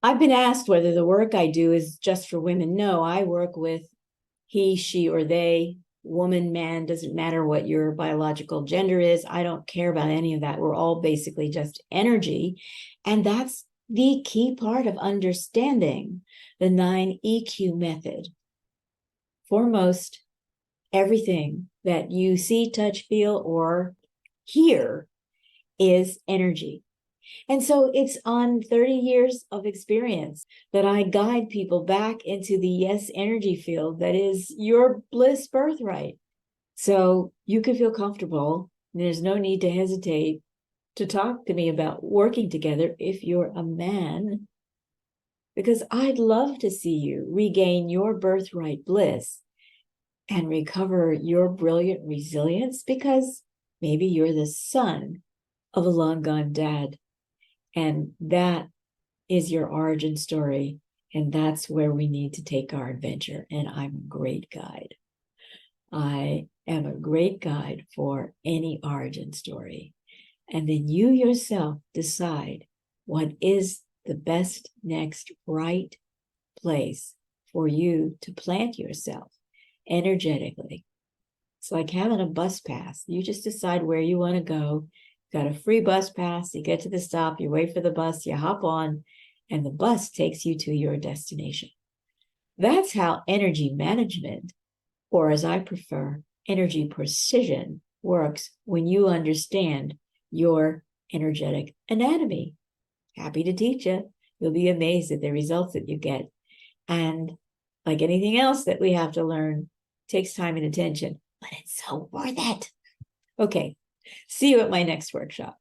I've been asked whether the work I do is just for women. No, I work with he, she, or they, woman, man, doesn't matter what your biological gender is. I don't care about any of that. We're all basically just energy. And that's the key part of understanding the 9 EQ method. Foremost, everything that you see, touch, feel, or hear is energy. And so it's on 30 years of experience that I guide people back into the yes energy field that is your bliss birthright. So you can feel comfortable. There's no need to hesitate to talk to me about working together if you're a man, because I'd love to see you regain your birthright bliss and recover your brilliant resilience, because maybe you're the son of a long gone dad. And that is your origin story. And that's where we need to take our adventure. And I'm a great guide. I am a great guide for any origin story. And then you yourself decide what is the best next right place for you to plant yourself energetically. It's like having a bus pass. You just decide where you want to go. Got a free bus pass. You get to the stop, you wait for the bus, you hop on, and the bus takes you to your destination. That's how energy management, or as I prefer, energy precision, works when you understand your energetic anatomy. Happy to teach you. You'll be amazed at the results that you get. And like anything else that we have to learn, it takes time and attention, but it's so worth it. Okay, see you at my next workshop.